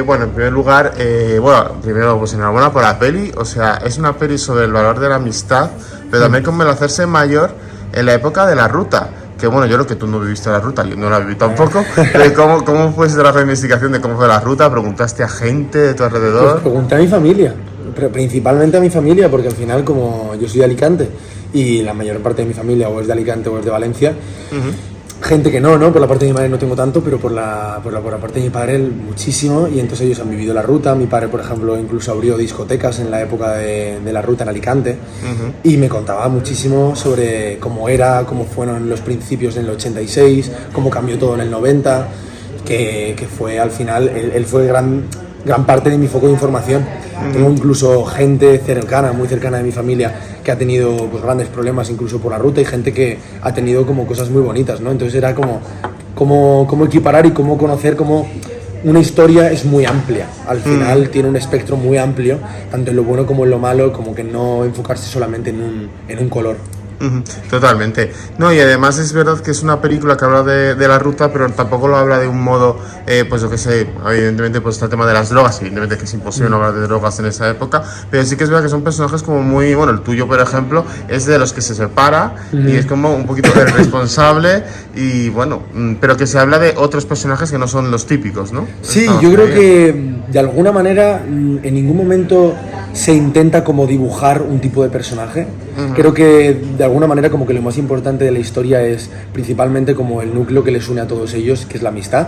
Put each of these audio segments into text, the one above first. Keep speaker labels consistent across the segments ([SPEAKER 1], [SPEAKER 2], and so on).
[SPEAKER 1] Bueno, en primer lugar, primero pues enhorabuena por la peli, o sea, es una peli sobre el valor de la amistad, pero también como el hacerse mayor en la época de la ruta, que bueno, yo creo que tú no viviste la ruta, yo no la viví tampoco, ¿cómo fue la investigación de cómo fue la ruta? ¿Preguntaste a gente de tu alrededor?
[SPEAKER 2] Pues pregunté a mi familia, principalmente a mi familia, porque al final como yo soy de Alicante y la mayor parte de mi familia o es de Alicante o es de Valencia, gente que no, por la parte de mi madre no tengo tanto, pero por la parte de mi padre muchísimo, y entonces ellos han vivido la ruta. Mi padre, por ejemplo, incluso abrió discotecas en la época de la ruta en Alicante, y me contaba muchísimo sobre cómo era, cómo fueron los principios en el 86, cómo cambió todo en el 90, que fue al final, él fue gran parte de mi foco de información. Tengo incluso gente cercana, muy cercana de mi familia, que ha tenido pues grandes problemas incluso por la ruta, y gente que ha tenido como cosas muy bonitas, ¿no? Entonces era como equiparar y cómo conocer cómo una historia es muy amplia. Al final tiene un espectro muy amplio, tanto en lo bueno como en lo malo, como que no enfocarse solamente en un color.
[SPEAKER 1] Totalmente. No, y además es verdad que es una película que habla de la ruta, pero tampoco lo habla de un modo, pues yo que sé, evidentemente pues está el tema de las drogas, evidentemente que es imposible no hablar de drogas en esa época, pero sí que es verdad que son personajes como muy, bueno, el tuyo por ejemplo, es de los que se separa y es como un poquito el responsable y bueno, pero que se habla de otros personajes que no son los típicos, ¿no?
[SPEAKER 2] Sí, yo creo que de alguna manera en ningún momento se intenta como dibujar un tipo de personaje. Creo que de alguna manera como que lo más importante de la historia es principalmente como el núcleo que les une a todos ellos, que es la amistad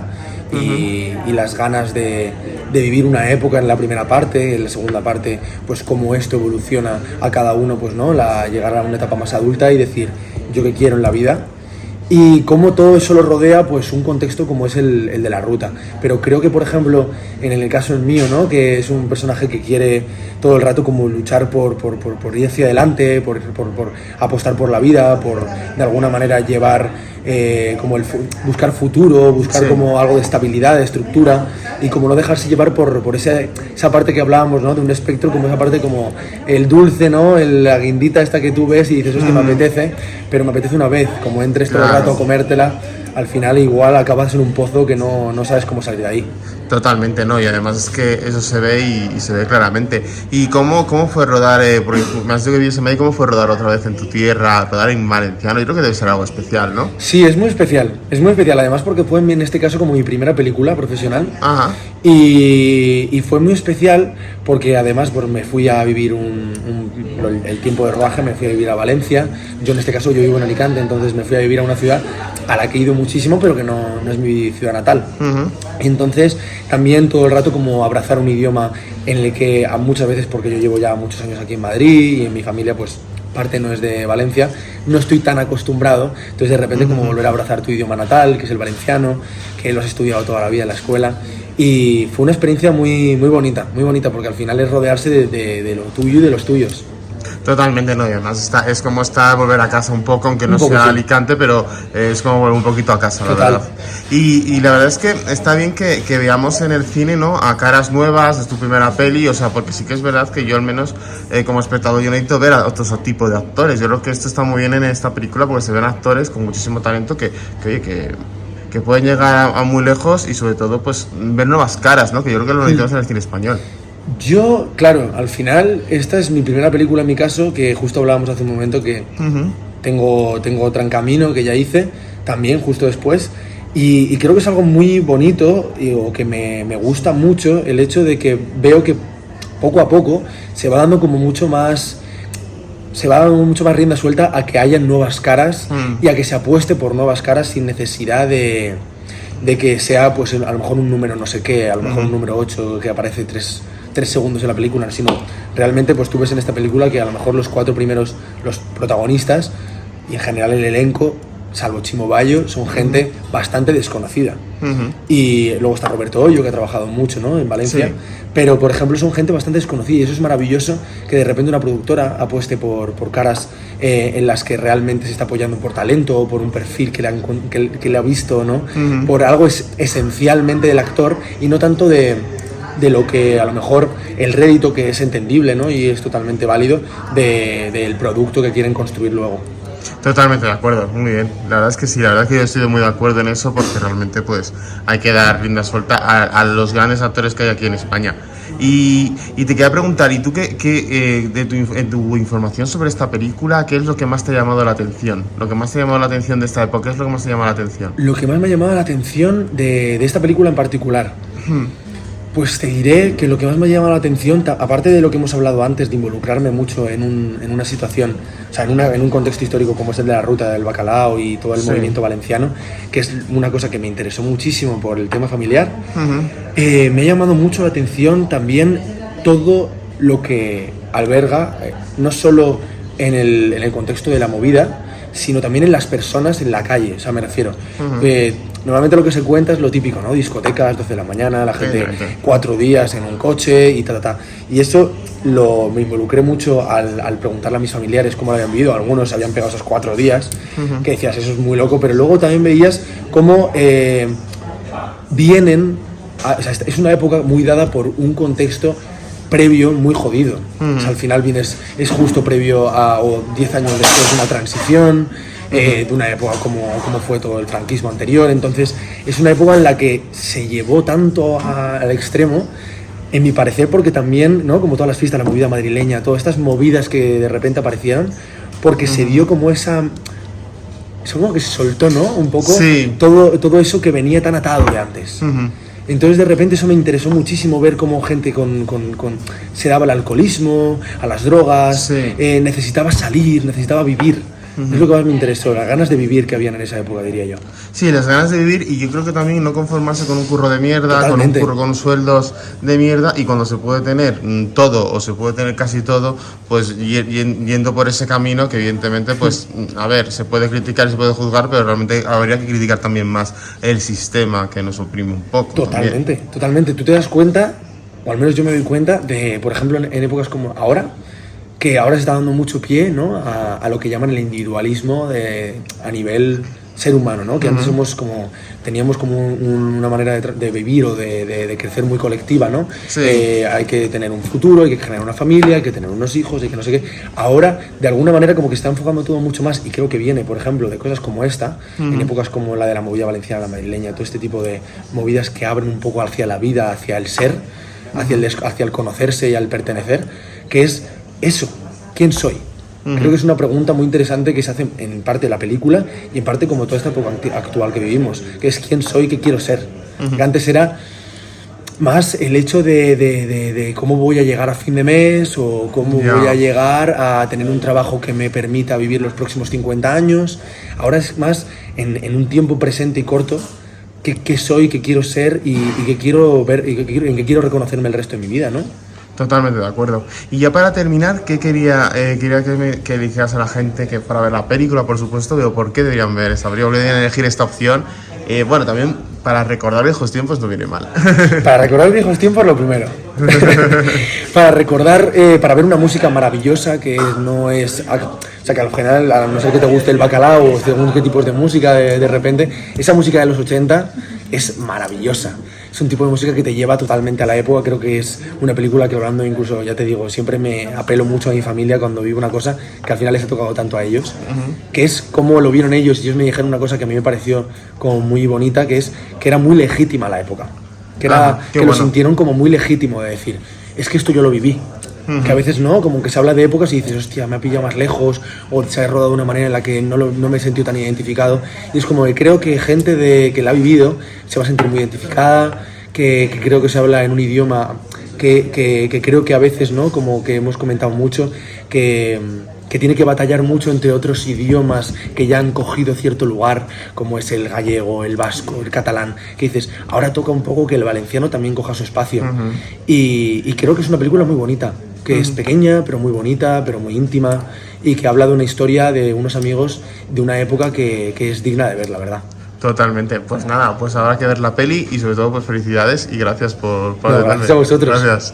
[SPEAKER 2] y las ganas de vivir una época en la primera parte. En la segunda parte pues cómo esto evoluciona a cada uno, pues no, llegar a una etapa más adulta y decir yo qué quiero en la vida. Y cómo todo eso lo rodea pues un contexto como es el de la ruta. Pero creo que, por ejemplo, en el caso mío, ¿no?, que es un personaje que quiere todo el rato como luchar por ir hacia adelante, por apostar por la vida, por de alguna manera llevar como buscar futuro, buscar como algo de estabilidad, de estructura, y como no dejarse llevar por esa parte que hablábamos, ¿no?, de un espectro, como esa parte como el dulce, ¿no?, la guindita esta que tú ves y dices, hostia, me apetece, pero me apetece una vez, como entres todo el rato a comértela, al final igual acabas en un pozo que no sabes cómo salir de ahí.
[SPEAKER 1] Totalmente, ¿no? Y además es que eso se ve y se ve claramente. ¿Y cómo fue rodar, porque me has dicho que vives en Madrid, cómo fue rodar otra vez en tu tierra, rodar en valenciano? Yo creo que debe ser algo especial, ¿no?
[SPEAKER 2] Sí, es muy especial, además porque fue en este caso como mi primera película profesional.
[SPEAKER 1] Ajá.
[SPEAKER 2] Y fue muy especial porque además pues, me fui a vivir el tiempo de rodaje, me fui a vivir a Valencia. Yo en este caso yo vivo en Alicante, entonces me fui a vivir a una ciudad a la que he ido muchísimo, pero que no es mi ciudad natal. Entonces también todo el rato como abrazar un idioma en el que muchas veces, porque yo llevo ya muchos años aquí en Madrid y en mi familia pues parte no es de Valencia, no estoy tan acostumbrado, entonces de repente como volver a abrazar tu idioma natal, que es el valenciano, que lo has estudiado toda la vida en la escuela, y fue una experiencia muy bonita, porque al final es rodearse de lo tuyo y de los tuyos.
[SPEAKER 1] Totalmente, no, y además es como volver a casa un poco, aunque no sea
[SPEAKER 2] sí.
[SPEAKER 1] Alicante, pero es como volver un poquito a casa, la verdad. Y la verdad es que está bien que veamos en el cine, ¿no?, a caras nuevas, es tu primera peli, o sea, porque sí que es verdad que yo al menos como espectador yo necesito ver a otros tipos de actores. Yo creo que esto está muy bien en esta película porque se ven actores con muchísimo talento que pueden llegar a muy lejos y sobre todo pues ver nuevas caras, ¿no?, que yo creo que lo necesitamos en el cine español.
[SPEAKER 2] Yo, claro, al final esta es mi primera película en mi caso, que justo hablábamos hace un momento que tengo otra en camino que ya hice también justo después, y creo que es algo muy bonito o que me gusta mucho el hecho de que veo que poco a poco se va dando mucho más rienda suelta a que haya nuevas caras y a que se apueste por nuevas caras sin necesidad de que sea pues a lo mejor un número no sé qué, a lo mejor un número 8 que aparece 3 segundos en la película, sino realmente pues tú ves en esta película que a lo mejor los 4 primeros, los protagonistas y en general el elenco, salvo Chimo Bayo, son gente bastante desconocida. Y luego está Roberto Hoyo, que ha trabajado mucho, ¿no?, en Valencia, pero por ejemplo son gente bastante desconocida, y eso es maravilloso, que de repente una productora apueste por caras en las que realmente se está apoyando por talento o por un perfil que le ha visto, ¿no? Por algo esencialmente del actor y no tanto de lo que a lo mejor el rédito, que es entendible, ¿no?, y es totalmente válido, del producto que quieren construir luego.
[SPEAKER 1] Totalmente de acuerdo, muy bien. La verdad es que sí, la verdad es que yo estoy muy de acuerdo en eso porque realmente pues hay que dar rienda suelta a los grandes actores que hay aquí en España. Y te quería preguntar, ¿y tú en tu información sobre esta película, qué es lo que más te ha llamado la atención? Lo que más te ha llamado la atención de esta época, ¿qué es lo que más te ha llamado la atención?
[SPEAKER 2] Lo que más me ha llamado la atención de esta película en particular, pues te diré que lo que más me ha llamado la atención, aparte de lo que hemos hablado antes, de involucrarme mucho en una situación, o sea, en un contexto histórico como es el de la ruta del bacalao y todo el movimiento valenciano, que es una cosa que me interesó muchísimo por el tema familiar, me ha llamado mucho la atención también todo lo que alberga, no solo en el contexto de la movida, sino también en las personas en la calle, o sea, me refiero. Normalmente lo que se cuenta es lo típico, ¿no? Discotecas, 12 de la mañana, la gente 4 días en un coche y ta. Y eso me involucré mucho al preguntarle a mis familiares cómo lo habían vivido. Algunos habían pegado esos 4 días, que decías, eso es muy loco, pero luego también veías cómo vienen... o sea, es una época muy dada por un contexto previo muy jodido. O sea, al final es justo previo o 10 años después de una transición, de una época como fue todo el franquismo anterior. Entonces es una época en la que se llevó tanto al extremo, en mi parecer, porque también, ¿no? Como todas las fiestas, la movida madrileña, todas estas movidas que de repente aparecieron, porque se dio como eso como que se soltó, ¿no? Un poco todo eso que venía tan atado de antes. Entonces de repente eso me interesó muchísimo, ver cómo gente se daba al alcoholismo, a las drogas, necesitaba salir, necesitaba vivir. Es lo que más me interesó, las ganas de vivir que habían en esa época, diría yo.
[SPEAKER 1] Sí, las ganas de vivir, y yo creo que también no conformarse con un curro de mierda,
[SPEAKER 2] Totalmente.
[SPEAKER 1] con sueldos de mierda, y cuando se puede tener todo o se puede tener casi todo, pues yendo por ese camino que evidentemente, pues a ver, se puede criticar, se puede juzgar, pero realmente habría que criticar también más el sistema que nos oprime un poco.
[SPEAKER 2] Totalmente. Tú te das cuenta, o al menos yo me doy cuenta, de, por ejemplo, en épocas como ahora, que ahora se está dando mucho pie, ¿no? a lo que llaman el individualismo a nivel ser humano, ¿no? Que antes teníamos como una manera de vivir o de crecer muy colectiva, ¿no? Hay que tener un futuro, hay que generar una familia, hay que tener unos hijos, hay que no sé qué. Ahora, de alguna manera, como que está enfocando todo mucho más, y creo que viene, por ejemplo, de cosas como esta, en épocas como la de la movida valenciana, la madrileña, todo este tipo de movidas que abren un poco hacia la vida, hacia el ser, hacia el conocerse y al pertenecer, que es eso, ¿quién soy? Creo que es una pregunta muy interesante que se hace en parte la película y en parte como toda esta época actual que vivimos, que es quién soy, qué quiero ser. Que antes era más el hecho de cómo voy a llegar a fin de mes, o cómo voy a llegar a tener un trabajo que me permita vivir los próximos 50 años. Ahora es más en un tiempo presente y corto, qué soy, qué quiero ser y qué quiero ver, y en qué quiero reconocerme el resto de mi vida, ¿no?
[SPEAKER 1] Totalmente de acuerdo. Y ya para terminar, ¿qué quería que dijeras a la gente que para ver la película, por supuesto, pero por qué deberían ver esta película, deberían elegir esta opción? Bueno, también para recordar viejos tiempos no viene mal.
[SPEAKER 2] Para recordar viejos tiempos, lo primero. Para recordar, para ver una música maravillosa que no es... O sea, que al final, a no ser que te guste el bacalao o según qué tipos de música de repente, esa música de los 80 es maravillosa. Es un tipo de música que te lleva totalmente a la época. Creo que es una película que, hablando incluso, ya te digo, siempre me apelo mucho a mi familia cuando vivo una cosa que al final les ha tocado tanto a ellos, que es cómo lo vieron ellos. Y ellos me dijeron una cosa que a mí me pareció como muy bonita, que es que era muy legítima la época. Que lo sintieron como muy legítimo de decir, es que esto yo lo viví. Que a veces no, como que se habla de épocas y dices, hostia, me ha pillado más lejos, o se ha rodado de una manera en la que no me he sentido tan identificado. Y es como que creo que gente que la ha vivido se va a sentir muy identificada, que creo que se habla en un idioma que creo que a veces, ¿no? Como que hemos comentado mucho, que tiene que batallar mucho entre otros idiomas que ya han cogido cierto lugar, como es el gallego, el vasco, el catalán, que dices, ahora toca un poco que el valenciano también coja su espacio. Y creo que es una película muy bonita, que es pequeña, pero muy bonita, pero muy íntima, y que habla de una historia de unos amigos de una época que es digna de ver, la verdad.
[SPEAKER 1] Totalmente. Pues nada, pues habrá que ver la peli y sobre todo pues felicidades y gracias por
[SPEAKER 2] gracias a vosotros.
[SPEAKER 1] Gracias.